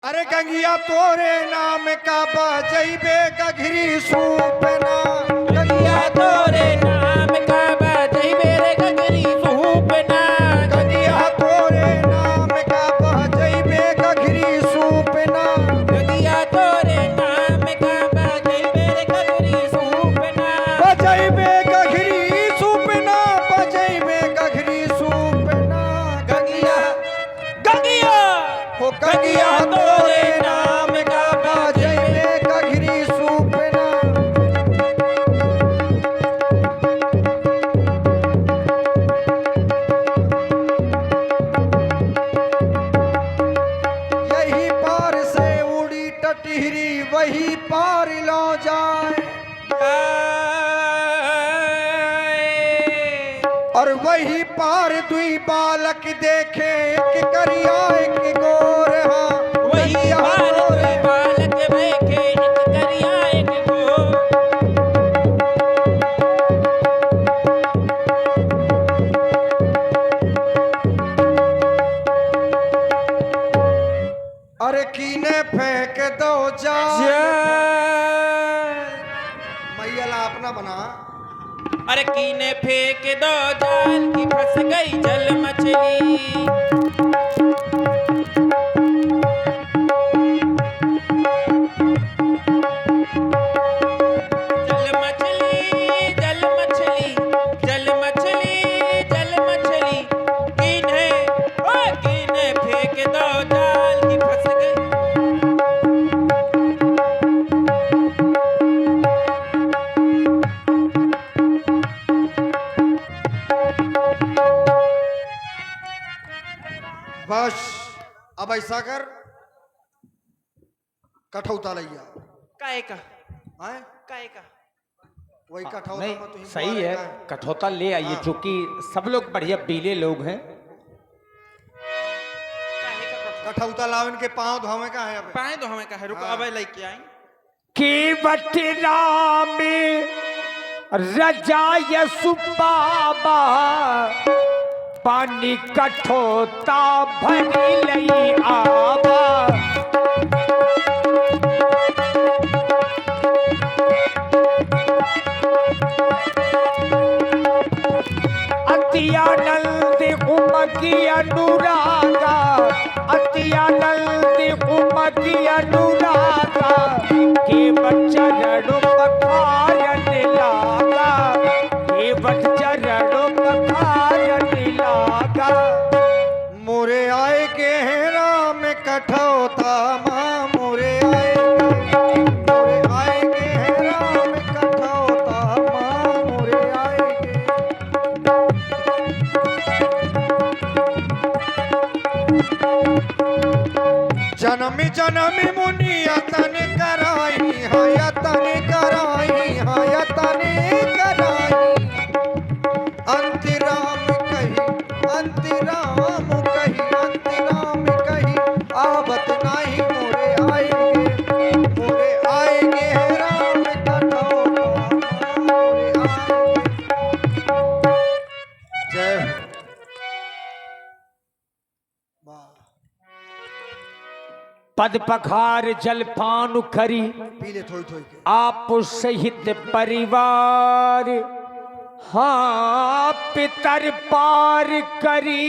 अरे गंगिया तोरे नाम का बजैबे गघरी सूपना। गंगिया तोरे नाम का बजैबे रे गगरी सूपना। गंगिया तोरे नाम का बजैबे गघरी सूपना। गंगिया तोरे नाम का बजैबे रे गगरी सूपना। बजैबे गघरी सूपना, बजैबे गघरी सूपना। गंगिया गंगिया हो गंगिया तोरे नाम का बजैबे गघरी सूपना। यही पार से उड़ी टटिहरी वही पार लो जाए, और वही पार दुई बालक देखे, एक करिया एक गोर। हाँ वही बालक बालक देखे एक करिया एक गोर। अरे कीने फेंक दो जा मैया अपना बना। अरे कीने फेंक दो जाल की फंस गई जल मछली। जल मछली जल मछली जल मछली जल मछली कीने ओ कीने फेंक दो जाल की फंस गई। बस अब ऐसा कर, कठौता लिया। काहे का हैं? काहे का वही कठौता नहीं में तुम सही है, कठौता ले आइए, हाँ। चूंकि सब लोग बढ़िया बीले लोग हैं। काहे का कठौता लावन के पांव धोवे का है अब। पाए तो हमें कहे रुको हाँ। अब लेके आए। केवट राम रजाय सुबाबा पानी कठौता भरी लई आबा। अतियानंद उमकी अनुरागा, अतियानंद उमकी अनुरागा के चरण पखारन लागा, के चरण पखारन लागा। मोरे आए के हैं राम कठौता माँ, मोरे आए के हैं राम कठौता माँ, मोरे आए के। जन्म जन्म मुनि यतन कराई, हाँ यतन कराई, हाँ यतन कराई। अंतराम कही, अंतराम कही, अंतराम कही, आवत नहीं मोरे आएंगे, मोरे आएंगे राम कठौता मोरे आएंगे। जय हो। वाह। पद पखार जलपान करी पीले थोई थोई के। आप सहित परिवार, हाँ पितर पार करी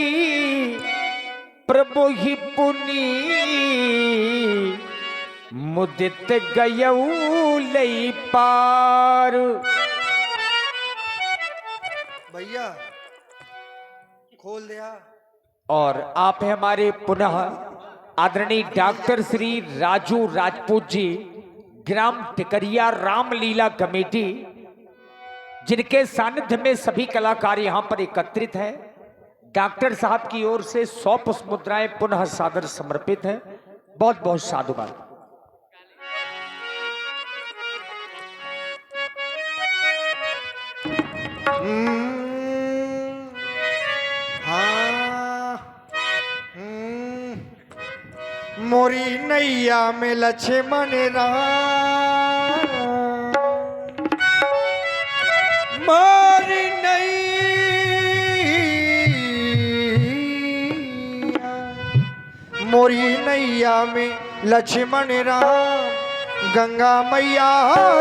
प्रभु ही पुनी मुदित गयऊ लई पार। भैया खोल दिया। और आप हैं हमारे पुनः आदरणीय डॉक्टर श्री राजू राजपूत जी, ग्राम टिकरिया रामलीला कमेटी, जिनके सानिध्य में सभी कलाकार यहां पर एकत्रित हैं। डॉक्टर साहब की ओर से 100 पुष्प मुद्राएं पुनः सादर समर्पित हैं। बहुत बहुत साधुवाद। हाँ। मोरी नैया में लक्ष्मण राम, मोरी नैया, मोरी नैया में लक्ष्मण राम गंगा मैया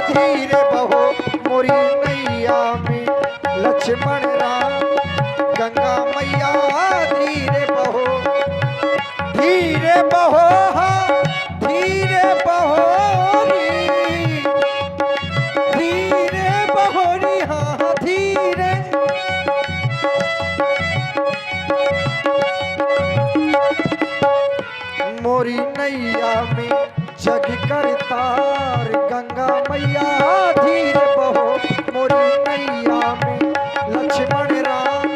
धीरे बहो मोरी नैया में लक्ष्मण राम गंगा मैया धीरे बहो हाँ धीरे बहो री हाँ धीरे मोरी नैया में जग करतार गंगा मैया धीरे बहो मोरी नैया में लक्ष्मण राम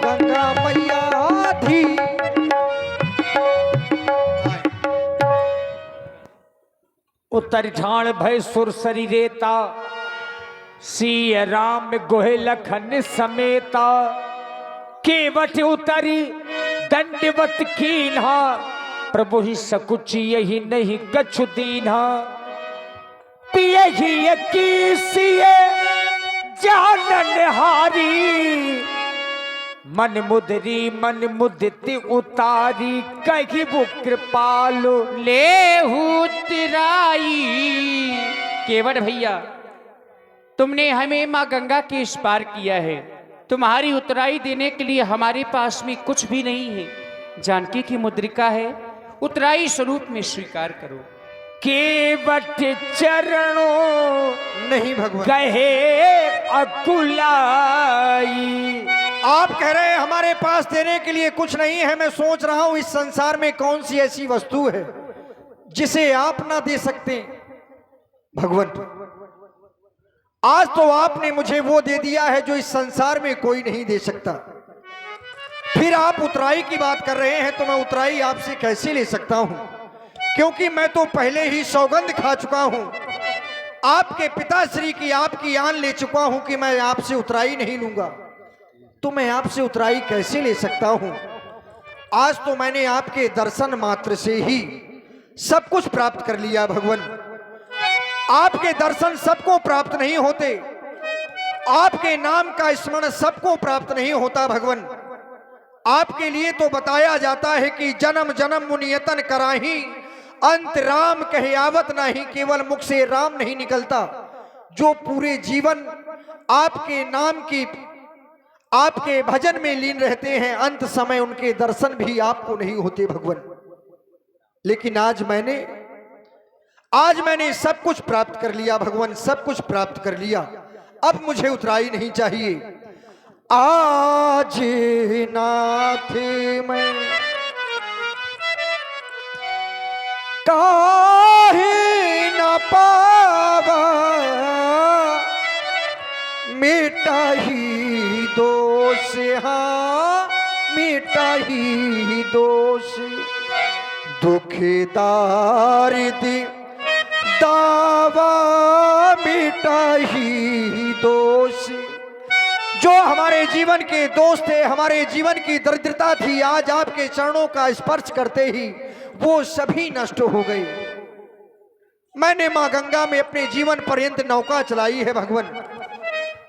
गंगा मैया धीरे। उत्तर झाण भय सुर शरीरेता सिय राम गोहे लखन समेता केवट उतरी दंडवत कीन्हा प्रभु ही सकुच यही नहीं कछु दीन्हा पियही की सिए जानन हारी मन मुदरी मन मुदित उतारी कही वो कृपालु ले उतराई। केवट भैया, तुमने हमें माँ गंगा के इस पार किया है, तुम्हारी उतराई देने के लिए हमारे पास में कुछ भी नहीं है। जानकी की मुद्रिका है, उतराई स्वरूप में स्वीकार करो। केवट चरणों नहीं भगवान कहे अकुलाई। आप कह रहे हैं हमारे पास देने के लिए कुछ नहीं है। मैं सोच रहा हूं इस संसार में कौन सी ऐसी वस्तु है जिसे आप ना दे सकते। भगवान, आज तो आपने मुझे वो दे दिया है जो इस संसार में कोई नहीं दे सकता। फिर आप उतराई की बात कर रहे हैं तो मैं उतराई आपसे कैसे ले सकता हूं, क्योंकि मैं तो पहले ही सौगंध खा चुका हूं, आपके पिताश्री की आपकी आन ले चुका हूं कि मैं आपसे उतराई नहीं लूंगा। तो मैं आपसे उतराई कैसे ले सकता हूं। आज तो मैंने आपके दर्शन मात्र से ही सब कुछ प्राप्त कर लिया। भगवान, आपके दर्शन सबको प्राप्त नहीं होते, आपके नाम का स्मरण सबको प्राप्त नहीं होता। भगवान, आपके लिए तो बताया जाता है कि जन्म जन्म मुनियतन कराही अंत राम कहे आवत नहीं। केवल मुख से राम नहीं निकलता। जो पूरे जीवन आपके नाम की आपके भजन में लीन रहते हैं, अंत समय उनके दर्शन भी आपको नहीं होते। भगवान, लेकिन आज मैंने सब कुछ प्राप्त कर लिया। भगवान, सब कुछ प्राप्त कर लिया। अब मुझे उतराई नहीं चाहिए। आज नाथ मैं काहे न पावा मिटा ही दोष, हाँ मिटा ही दोष। दुखदार दी दावा मिटा ही दोष। जो हमारे जीवन के दोस्त थे, हमारे जीवन की दरिद्रता थी, आज आपके चरणों का स्पर्श करते ही वो सभी नष्ट हो गए। मैंने मां गंगा में अपने जीवन पर्यंत नौका चलाई है। भगवान,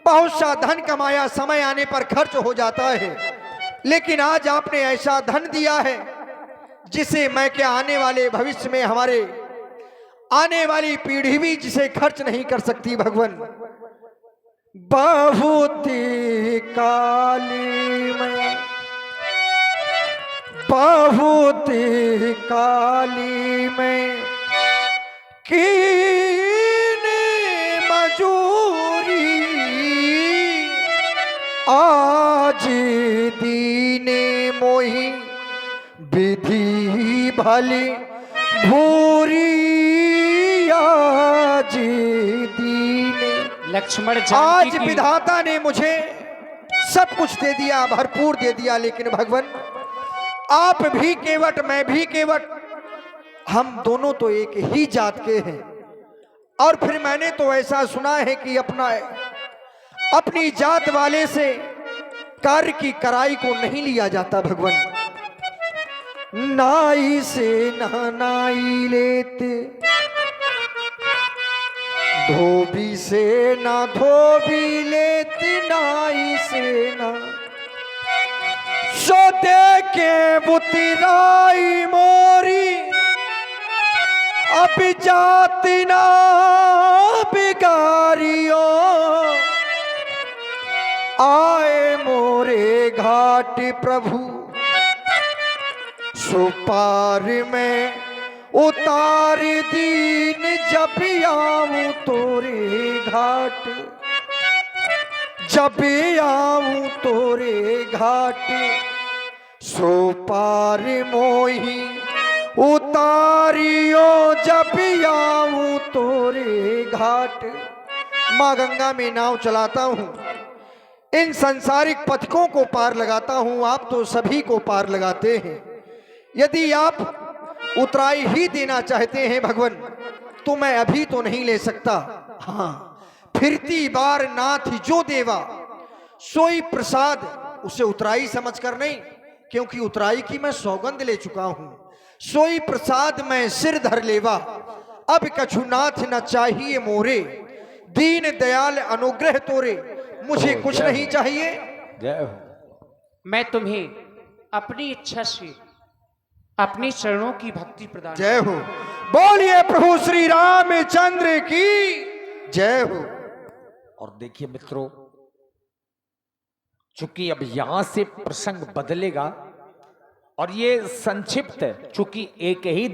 बहुत सा धन कमाया, समय आने पर खर्च हो जाता है, लेकिन आज आपने ऐसा धन दिया है जिसे मैं क्या आने वाले भविष्य में हमारे आने वाली पीढ़ी भी जिसे खर्च नहीं कर सकती। भगवान, बहुत काली में बहुत काली में कीने मजूरी। आज दीने मोही विधि भली भूरी। आज दीने लक्ष्मण आज विधाता ने मुझे सब कुछ दे दिया, भरपूर दे दिया, लेकिन भगवान आप भी केवट, मैं भी केवट, हम दोनों तो एक ही जात के हैं। और फिर मैंने तो ऐसा सुना है कि अपनी जात वाले से कार्य की कराई को नहीं लिया जाता। भगवान, नाई से ना नाई लेते, धोबी से ना धोबी लेते, नाई से ना सो दे के बुतराई मोरी अब जाति ना बिगारियो, आए मोरे घाट प्रभु, सुपार में उतार दीन, जब आऊं तोरे घाट, जब आऊं तोरे घाट, सो पार मोही उतारियो, जब आऊं तोरे घाट। माँ गंगा में नाव चलाता हूँ, इन सांसारिक पथकों को पार लगाता हूँ, आप तो सभी को पार लगाते हैं। यदि आप उतराई ही देना चाहते हैं भगवान, तो मैं अभी तो नहीं ले सकता। हाँ, फिरती बार नाथ जो देवा, सोई प्रसाद, उसे उतराई समझकर नहीं, क्योंकि उतराई की मैं सौगंध ले चुका हूं। सोई प्रसाद मैं सिर धर लेवा, अब कछु नाथ न चाहिए मोरे, दीन दयाल अनुग्रह तोरे, मुझे कुछ नहीं चाहिए। जय हो। मैं तुम्हें अपनी इच्छा से अपनी चरणों की भक्ति प्रदान। जय हो। बोलिए प्रभु श्री रामचंद्र की जय हो। और देखिए मित्रों, चूंकि अब यहां से प्रसंग बदलेगा और ये संक्षिप्त है, चूंकि एक ही